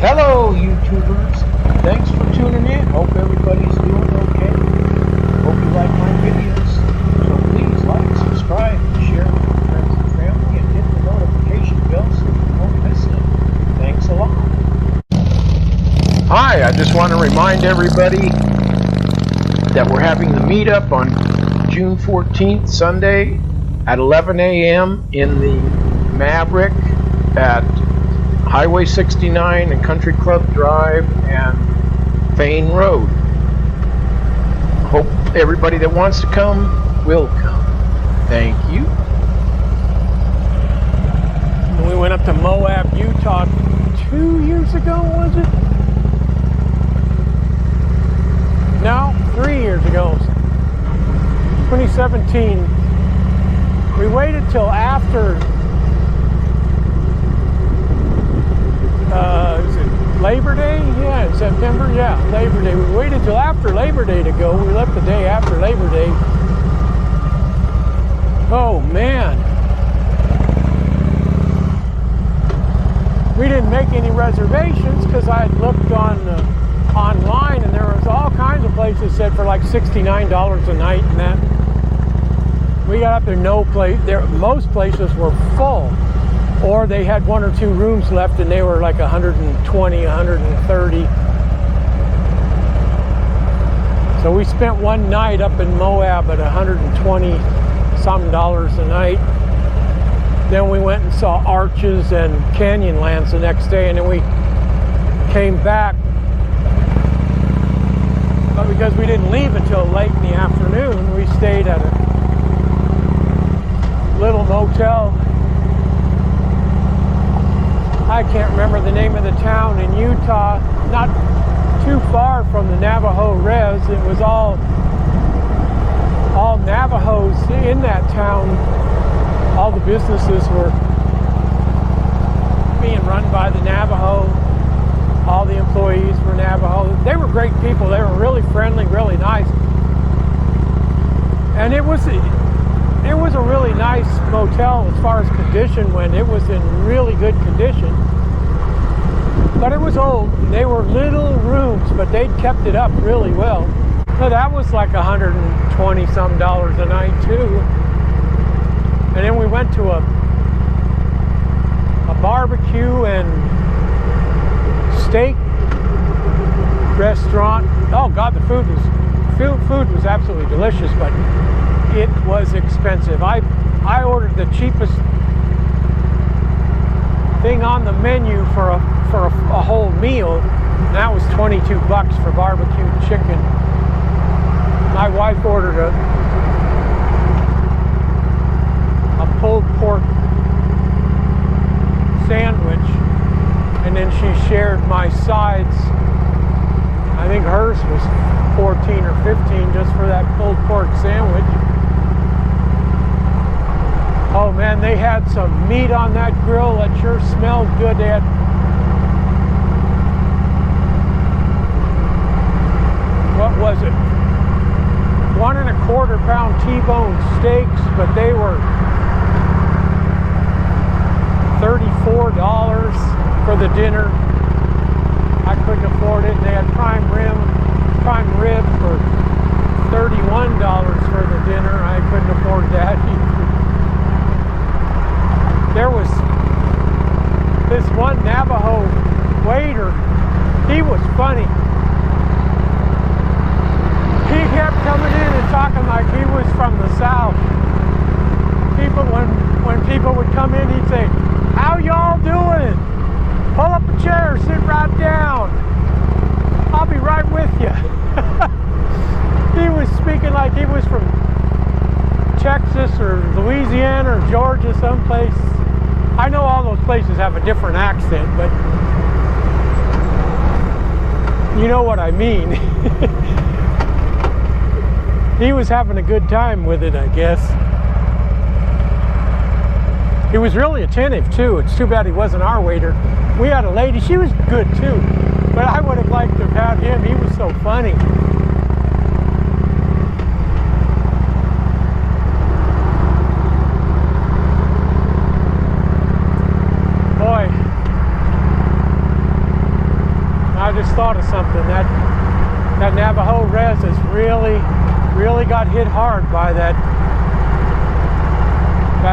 Hello, YouTubers. Thanks for tuning in. Hope everybody's doing okay. Hope you like my videos. So please like, subscribe, share with your friends and family, and hit the notification bell so you won't miss it. Thanks a lot. Hi, I just want to remind everybody that we're having the meetup on June 14th, Sunday at 11 a.m. in the Maverick at Highway 69 and Country Club Drive and Fane Road. Hope everybody that wants to come will come. Thank you. We went up to Moab, Utah 2 years ago, was it? No, 3 years ago. 2017. We waited till after is it Labor Day? Yeah, in September. Yeah, Labor Day. We waited till after Labor Day to go. We left the day after Labor Day. Oh man. We didn't make any reservations because I had looked online and there was all kinds of places said for like $69 a night and that. We got up there, most places were full. Or they had 1 or 2 rooms left and they were like 120, 130. So we spent one night up in Moab at 120 some dollars a night. Then we went and saw Arches and Canyonlands the next day, and then we came back. But because we didn't leave until late in the afternoon, we stayed at a little motel. I can't remember the name of the town in Utah, not too far from the Navajo res. It was all Navajos in that town. All the businesses were being run by the Navajo. All the employees were Navajo. They were great people. They were really friendly, really nice. And it was a really nice motel as far as condition went. It was in really good condition. But it was old. They were little rooms, but they'd kept it up really well. So that was like 120 some dollars a night too. And then we went to a barbecue and steak restaurant. Oh God, the food was absolutely delicious, but it was expensive. I ordered the cheapest thing on the menu for a whole meal, and that was $22 for barbecued chicken. My wife ordered a pulled pork sandwich, and then she shared my sides. I think hers was 14 or 15 just for that pulled pork sandwich. Oh man, they had some meat on that grill that sure smelled good. They had what was it? 1 1/4 pound T-bone steaks, but they were $34 for the dinner. I couldn't afford it. And they had prime rib for $31 for the dinner. I couldn't afford that either. There was this one Navajo waiter. He was funny. He kept coming in and talking like he was from the South. When people would come in, he'd say, "How y'all doing? Pull up a chair, sit right down. I'll be right with you." He was speaking like he was from Texas or Louisiana or Georgia, someplace. I know all those places have a different accent, but you know what I mean. He was having a good time with it, I guess. He was really attentive too. It's too bad he wasn't our waiter. We had a lady, she was good too, but I would have liked to have had him. He was so funny. Boy, I just thought of something. That Navajo res has really got hit hard by that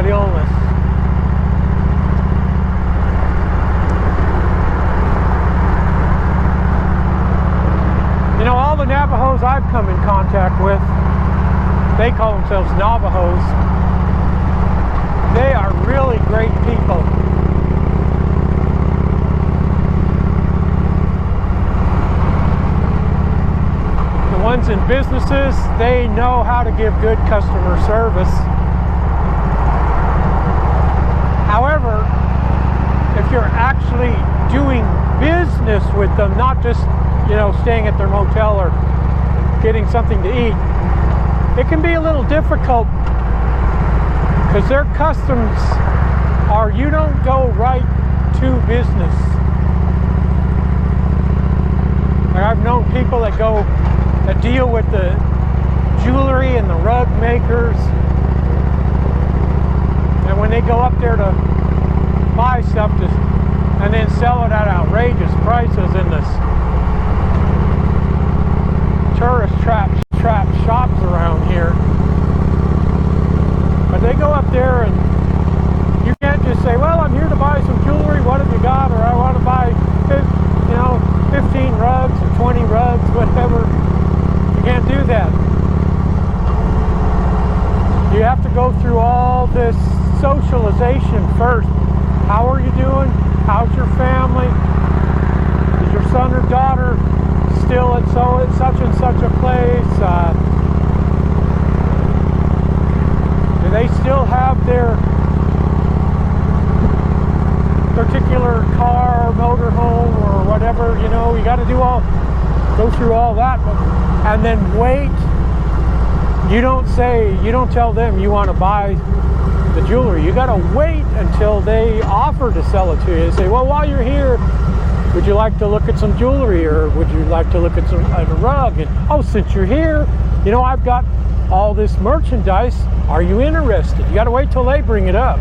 illness. You know, all the Navajos I've come in contact with, they call themselves Navajos. They are really great people. The ones in businesses, they know how to give good customer service. However, if you're actually doing business with them, not just, you know, staying at their motel or getting something to eat, it can be a little difficult because their customs are you don't go right to business. Like I've known people that deal with the jewelry and the rug makers, and when they go up there to buy stuff and then sell it at outrageous prices in this tourist trap shops around here. But they go up there and you can't just say, well, I'm here to buy some jewelry, what have you got? Or I want to buy 15 rugs or 20 rugs, whatever. You can't do that. You have to go through all this socialization first. How are you doing? How's your family? Is your son or daughter still at such and such a place? Do they still have their particular car, motorhome, or whatever? You know, you got to go through all that, and then wait. You don't tell them you want to buy the jewelry. You got to wait until they offer to sell it to you. They say, well, while you're here, would you like to look at some jewelry, or would you like to look at a rug? And oh, since you're here, you know, I've got all this merchandise. Are you interested? You got to wait till they bring it up.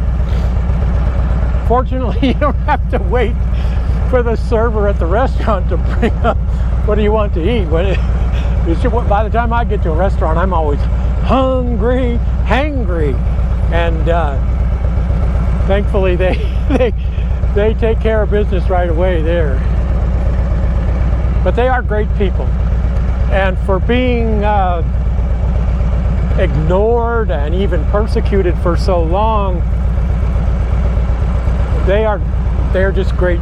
Fortunately, you don't have to wait for the server at the restaurant to bring up what do you want to eat. By the time I get to a restaurant, I'm always hungry, and thankfully they take care of business right away there. But they are great people, and for being ignored and even persecuted for so long, they're just great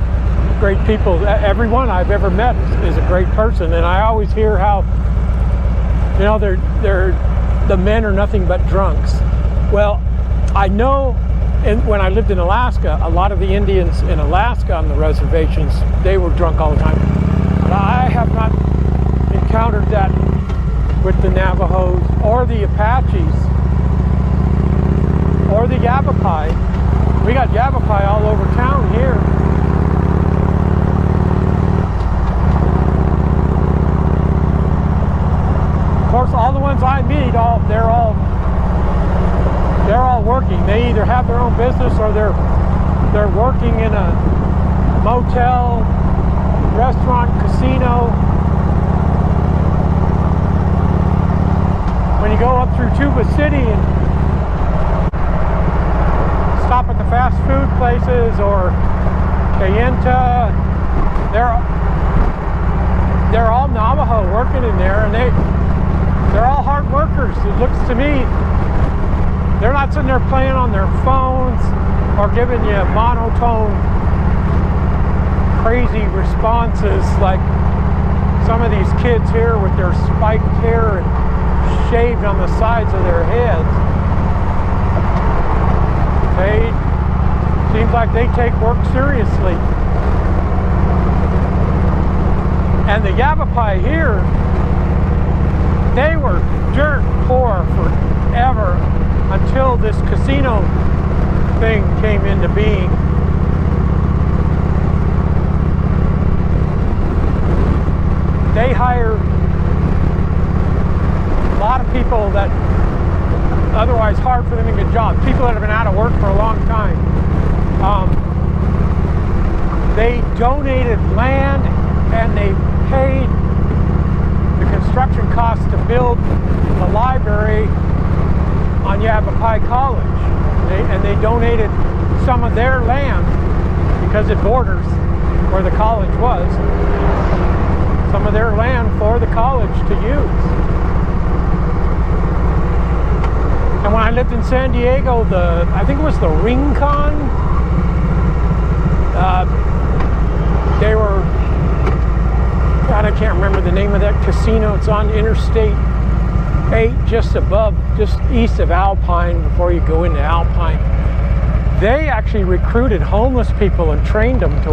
people. Everyone I've ever met is a great person, and I always hear how, you know, the men are nothing but drunks. Well, I know when I lived in Alaska, a lot of the Indians in Alaska on the reservations, they were drunk all the time. But I have not encountered that with the Navajos or the Apaches or the Yavapai. We got Yavapai all over town here. Of course, all the ones I meet, they're all working. They either have their own business or they're working in a motel, restaurant, casino. When you go up through Tuba City and stop at the fast food places or Kayenta, they're all Navajo working in there, and they're all hard workers. It looks to me they're not sitting there playing on their phones or giving you monotone crazy responses like some of these kids here with their spiked hair and shaved on the sides of their heads. Seems like they take work seriously. And the Yavapai here, they were dirt poor forever until this casino thing came into being. They hire a lot of people that otherwise hard for them to get jobs, people that have been out of work for a long time. They donated land and they paid the construction costs to build the library on Yavapai College. And they donated some of their land, because it borders where the college was, some of their land for the college to use. And when I lived in San Diego, I think it was the Rincon, they were, God, I can't remember the name of that casino. It's on Interstate 8, just east of Alpine, before you go into Alpine. They actually recruited homeless people and trained them to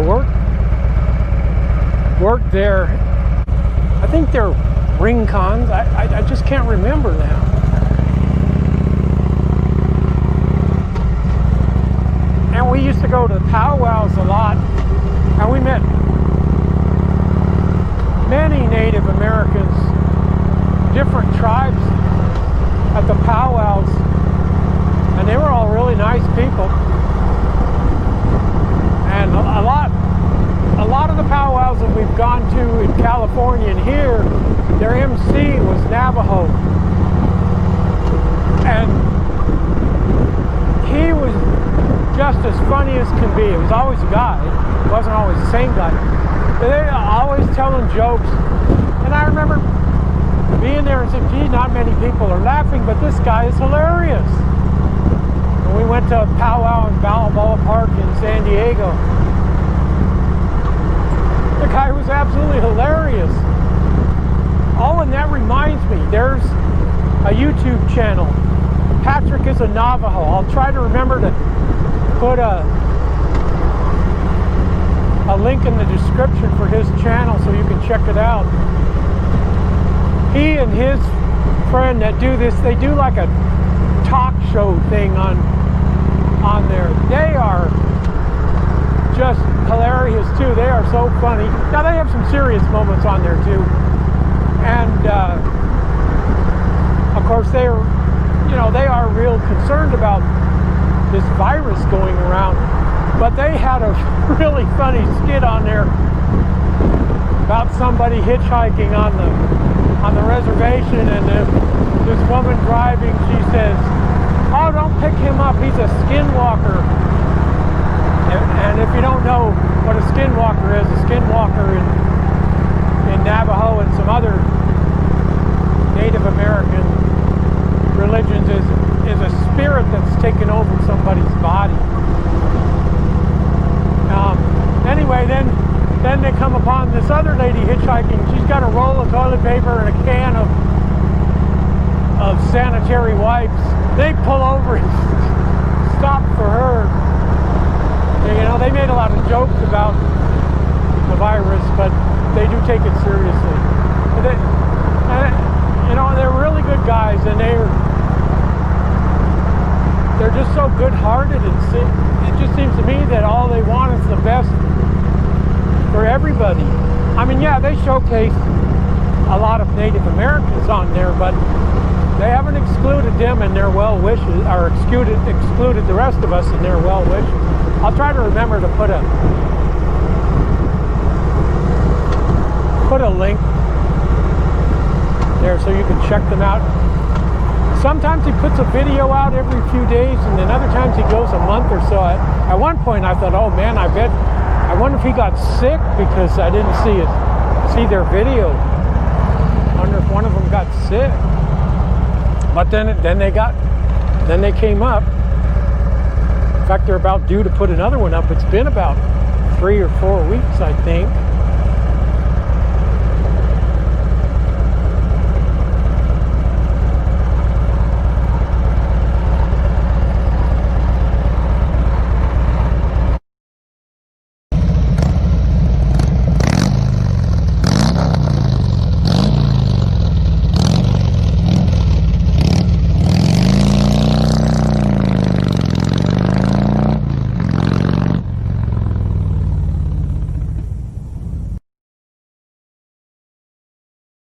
work there. I think they're Rincons. I just can't remember now. And we used to go to powwows a lot, and we met many Native Americans, different tribes at the powwows, and they were all really nice people. And a lot of the powwows that we've gone to in California and here, their MC was Navajo, and he was just as funny as can be. It was always a guy. It wasn't always the same guy. But they always telling jokes. And I remember being there and saying, gee, not many people are laughing, but this guy is hilarious. And we went to a powwow in Balboa Park in San Diego. The guy was absolutely hilarious. Oh, and that reminds me, there's a YouTube channel. Patrick is a Navajo. I'll try to remember to put a link in the description for his channel so you can check it out. He and his friend that do this, they do like a talk show thing on there. They are just hilarious too. They are so funny. Now they have some serious moments on there too. And of course they are real concerned about this virus going around. But they had a really funny skit on there about somebody hitchhiking on the reservation, and this woman driving, she says, "Oh, don't pick him up, he's a skinwalker." And if you don't know what a skinwalker is, a skinwalker in Navajo and some other Native American religions is a spirit that's taken over somebody's body. Anyway, then they come upon this other lady hitchhiking. She's got a roll of toilet paper and a can of sanitary wipes. They pull over and stop for her. You know, they made a lot of jokes about the virus, but they do take it seriously. They're really good guys, and they're just so good-hearted, and it just seems to me that all they want is the best for everybody. I mean, yeah, they showcase a lot of Native Americans on there, but they haven't excluded them in their well wishes, or excluded the rest of us in their well wishes. I'll try to remember to put a link there so you can check them out. Sometimes he puts a video out every few days, and then other times he goes a month or so. At one point I thought, oh man, I wonder if he got sick because I didn't see their video. I wonder if one of them got sick. But then they came up. In fact, they're about due to put another one up. It's been about 3 or 4 weeks, I think.